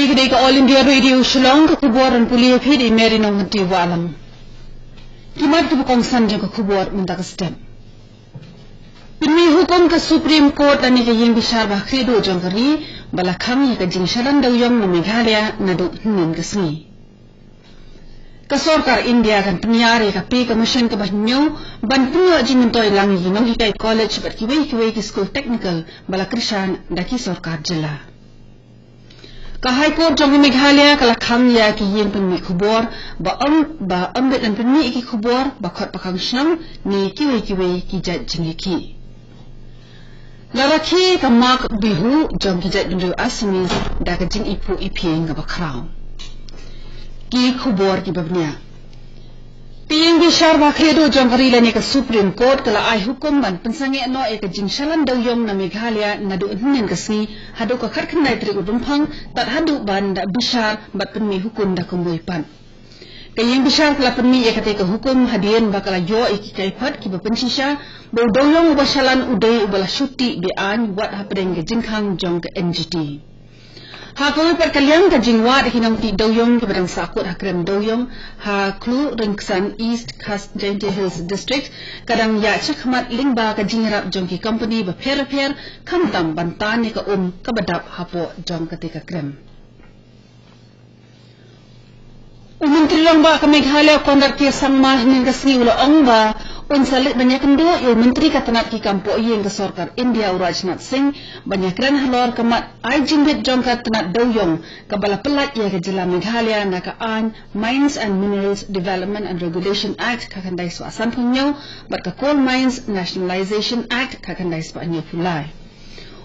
Kini ke All India Radio Shillong ke kuburan pulia di Meri nong henti walam. Kimat ke bukongsan jang ke kubur minta ke step. Pemi hukum ke Supreme Court dan ke yang besar bakri do jang keri balakang ya ke jing shalan dawyong na Meghalaya na do hinan ke sini. Ke Sarkar India kan penyari ke Pay Commission ke bahnyo ban punyo jing mentoy lang nong hikai college bat kiwei ki school technical balakrishan daki Sarkar jela. Ka High Court jong Meghalaya kala kham ya ki yin penmi khubor ba ambet lan penmi ki khubor ba khat pakang shnam ni kiwe ki jat jingi ki laraki ka mak bihu jong ki jat bindu asmi da ka jing ipu iping ga ba kraw ki khubor ki babnya Piyang bishar ba kredo jong karila ni ka Supreme Court kala ay hukum ban pensangi no e ka jing shalan dawyong na Meghalaya na do hnen kasi hadu ka khat khnai tri udumphang tat hadu ban da bishar bat penmi hukum da kumboy pan kayang bishar kala penmi e kate ka hukum hadien ba kala yo e ki kai phat ki ba pensisha bo dawyong ba shalan udai ubala shuti be an wat hapdeng ka jingkhang jong ka NGT ha ko per kalyang ka jingwa de hinang ti dawyong ke badang sakut ha krem dawyong ha klu ringsan East Khasi Hills District kadang ya chakmat lingba ka jingrap jong ki company ba pher khamtam bantan ni ka ka badap hapo jong ka te ka krem Menteri lang ba ka Meghalaya kondaktir sangmah ning ka sni ulo ong ba unsalit banyak kendua yo menteri katanat ki kampo yen ka Sarkar India Rajnath Singh banyak ran halor kamat ai jimbit jong ka tanat dawyong ka bala pelat ya ka jela Meghalaya na ka an Mines and Minerals Development and Regulation Act ka kandai swasan punyo bat ka Coal Mines Nationalization Act ka kandai swa anyo pulai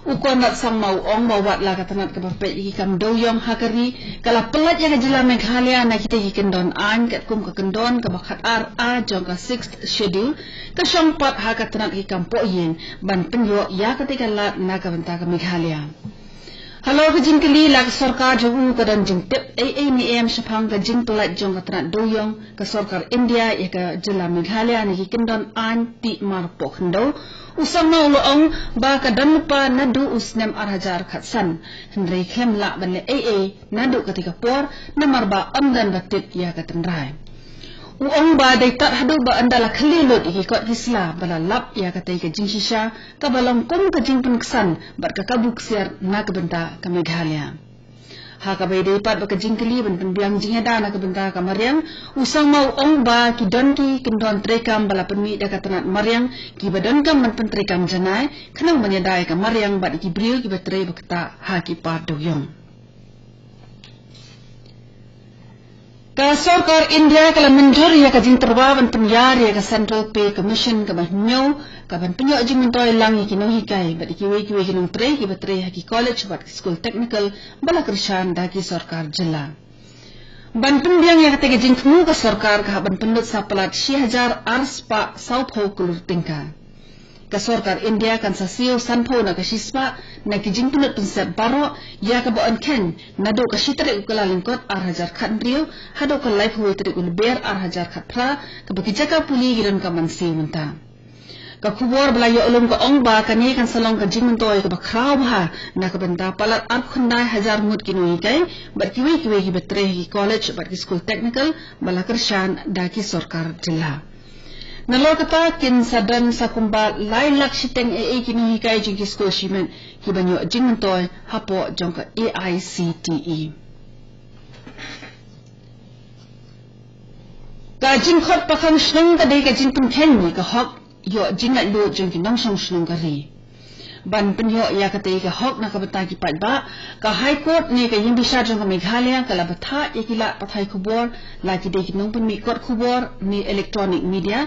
ukon dat sang mau ong bawat la katanat ka bapet ki kam dawyong hakari kala pelat ya ka jela Meghalaya na kita ki kendon an kat kum ka kendon ka bakhat a jong ka 6th schedule ka syongpat ha katanat ki kampo yen ban penyo ya ketika lat na ka banta ka Meghalaya Halo ka jing kali la ka Sarkar jong ka dan jing tip AAM shapang ka jing pelat jong ka tanat dawyong ka Sarkar India ya ka jela Meghalaya na ki kendon an ti marpo khndo usang na uloong ba kadan pa nadu usnem arhajar khatsan hendrei khem la banle AA nadu ketika por namar ba amdan batit ya katandrai uong ba dai tat hadu ba andala khlilut iki kot hisla bala lap ya katai ka jingshisha ka balong kum ka jingpun ksan bar ka kabuk siar na ka benta ka Meghalaya ha ka bai dai pat ba ka jingkli ban biang jingeda na ka benta ka Maryang usang mau ong ba ki don ki kendon trekam bala penmi da ka tanat Maryang ki badan kam man pen trekam janai khnang manyadai ka Maryang ba ki briu ki batre ba kata ha ki pa doyong ka Sarkar India kala menjur ya ka jing terba ban penyar ya ka Central Pay Commission ka ban nyo ka ban penyo jing mentoy lang ki no hikai ba ki we ki nong tre ki batre ha ki college bat school technical bala krishan da ki Sarkar jela ban penbiang ya ka jing khmu ka Sarkar ka ban penut sa pelat 6000 arspa saupho kulur tingka ka Sarkar India kan sa siyo sanpho na ka shispa na ki jing penut pensep baro ya ka boan ken na do ka shitre ukala lingkot 8000 khat rio hado ka life ho tri ul ber 8000 khat pra ka baki jaka puli giran ka mansi menta ka khubor bala yo ulum ka ong ba ka ni kan salong ka jing mentoy ka bakraw ha na ka benda palat ar khundai 1000 mut kinoi kai bar kiwe ki betre ki college bar ki school technical bala kershan da ki Sarkar jela Nalo kata kin sadan sa kumba lai lak siteng kini hikai jing school shimen ki banyo jing mentoy hapo jong ka AICTE ka jing khot pakang shnung ka dei ka jing pun ken ni ka hok yo jing la lo jing ki nong song shnung ka ri ban penyo ya ka tei ka hok na ka bata ki pat ba ka High Court ni ka yin bisa jong ka Meghalaya kala bata ya ki la pathai khubor la ki dei ki nong pun mi court khubor ni electronic media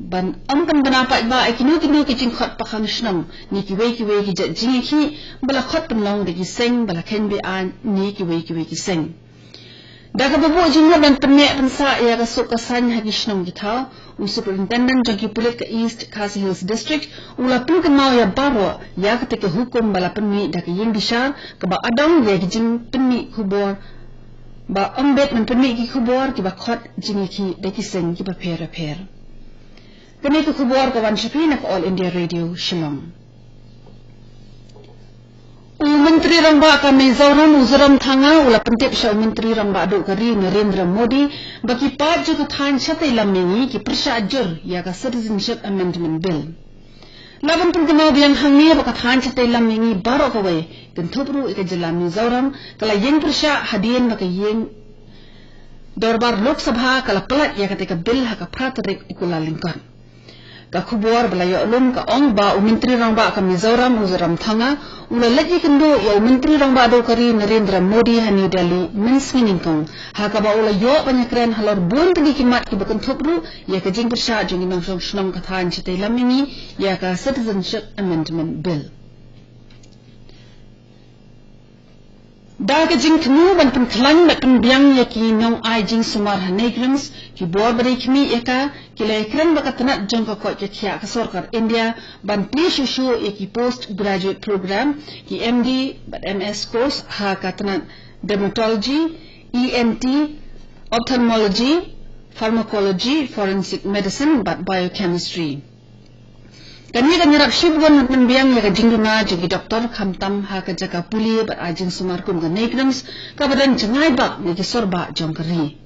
ban amkan banapat ba ai kinu ki jing khot pakang shnam ni ki we ki jat jing ki bala khot penlong de ki seng bala ken be an ni ki we ki seng da ka babu jing dan penme pensa ya ka sok ka san ha ki shnam ki thau superintendent jong ki pulit ka East Khasi Hills District ula pun ka mau ya baro ya ka te hukum bala penmi da ka yin bishar ka ba adong ye ki jing penmi khubor ba ambet man penmi ki khubor ki ba khot jing ki de ki seng ki ba pher Kami ke khubor kawan Shafi nak All India Radio Shillong. Menteri Ramba kami Mizoram uzuram thanga ula pentip sya Menteri Ramba do kari Narendra Modi bagi pat juga than chatai lamingi ki persajur ya ka Citizenship Amendment Bill. Laban pun kenal biang hangi baka than chatai lamingi baro kawai kentubru ika jela Mizoram kala yeng persya hadian baka yeng dorbar Lok Sabha kala pelat ya ketika bill haka pratarik ikula lingkon. Ka khubor belayo ulum ka ong ba Menteri Ramba ka Mizoram uzuram thanga ula lagi kendo ya Menteri Ramba do kari Narendra Modi hani Delhi mensingingkong haka ba ula yo panyakren halor bun tegi kimat ki bakun thopru ya ka jing persya jing inong shnong ka than chatai lamingi ya ka Citizenship Amendment Bill. Da ka jing kenu ban pun klang na kan biang ya ki nong ai jing sumar hanegrams ki bor bari kimi ya ka kila ekran baka tanat jong ka ko kya ka sarkar India ban pli shushu ya ki post graduate program ki MD but MS course ha ka tanat dermatology, ENT, ophthalmology, pharmacology, forensic medicine but biochemistry. Kami kan nyerap shibwan pun biang ya ka jingduna jagi doktor khamtam ha ka jaka puli bat ajing sumarkum ka negrams ka badan jengai bak ni ki sorba jong kari.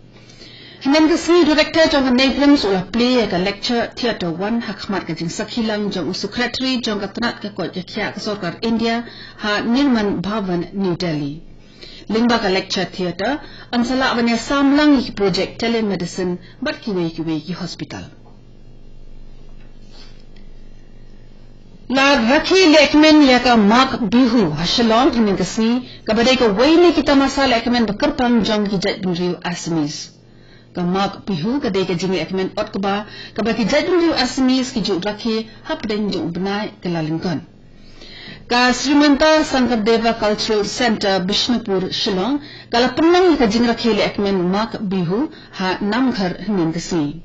Hinan ka si director jong ka negrams ula play ya ka lecture theater 1 ha khmat ka jing sakhilang jong secretary jong ka tanat ka ko kya ka sarkar India ha Nirman Bhavan New Delhi. Lingba ka lecture theater ansala banya samlang ki project telemedicine bat kiwe ki hospital. La rakhi lekmen ya ka mak bihu Shillong hinan ka si ka badai ka waini kita masa lekmen bekerpang jong ki jat binriu Assamese. Ka mak bihu ka dai ka jingi lekmen ot ka ba ka baki jat binriu Assamese ki juk rakhi hapden jong benai ka lalingkon. Ka Srimanta Sankardeva Cultural Center Bishnupur Shillong kala penang ka jing rakhi lekmen mak bihu ha namghar hinan ka si.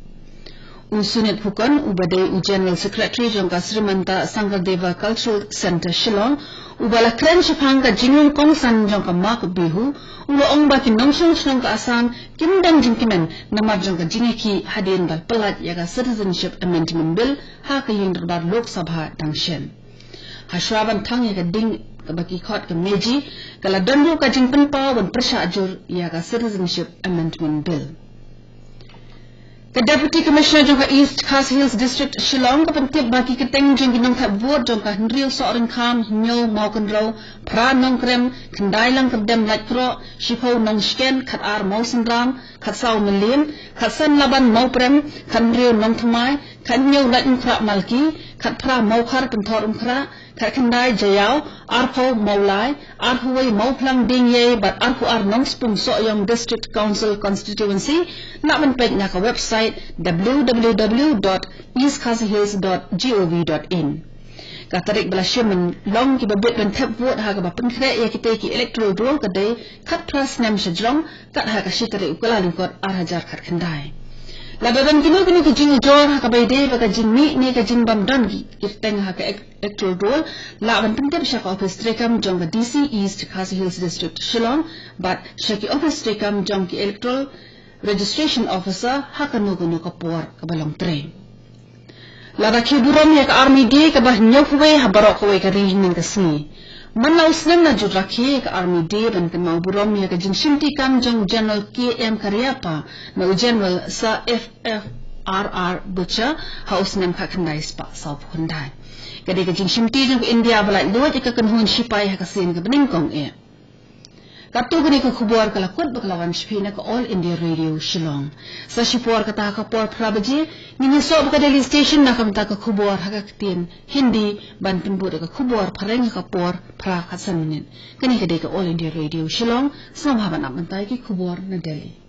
Unsunit Hukan ubadai General Secretary jongka Srimanta Sankardeva Cultural Center Shillong ubala kren shipang ka jingong kongsan jongka mak bihu ulo ong baki nongsong shnong ka Assam kimdang jingkimen namar jongka jingeki hadian bal pelat ya ka Citizenship Amendment Bill ha ka yung darbar Lok Sabha dangshen. Hashraban thang ya ka ding ka baki khot ka meji kala dondu ka jingpen pa wan persya ajur ya ka Citizenship Amendment Bill. The Deputy Commissioner jongka East Khasi Hills District Shillong ka pentip baki keteng jong ginong thap vot jongka hnril sorin kham hnyo maukan ro pra nong krem khandai lang kabdem laikro shipho nong shken khat ar mau sindram khat saw melim khat san laban mau prem khanril nong thamai khanyo latin khra malki khat pra mau khar penthor khra khat khandai jayao arpho maulai arhuwai mau plang ding ye but arhu ar nong spung so yong District Council constituency nak menpek na ka website www.eastkhasihills.gov.in. Katarik belasyaman long ki babit ben tap vote ha ka ba penkre ya kita ki electoral roll kadai khat pras nam shajrong kat ha ka shitare ukala lingkot ar hajar khat khandai. Lababan kini ki jing jor ha ka baide ba ka jing mi ni ka jing bam dan ki teng ha ka electoral roll la ban pentep sha ka office trekam jong ka DC East Khasi Hills District Shillong but shaki office trekam jong ki electoral registration officer hakanu gunu kapor kabalong tre. Lada kiburam ya ka army day ka bah nyokwe habarok we ka rin ka si. Manlaw snang na jurakhi ka army day ban ka mauburam ya ka jinshimti kam jong General KM Karyapa na General sa FFRR Butcher haus nam ka khandai spa sa phundai. Kadi ka jinshimti jong India bala luat ka kanhun sipai ha ka sin ka beningkong e. Kapto gani ka khubor kala kot baklawan shpina ka All India Radio Shillong. Sa shipor ka ta ka por prabaji ni so ka daily station na kamta ka khubor haka tin Hindi ban pinbur ka khubor phareng ka por phra khasan nin. Kani ka de ka All India Radio Shillong samhaban amantai ki khubor na Delhi.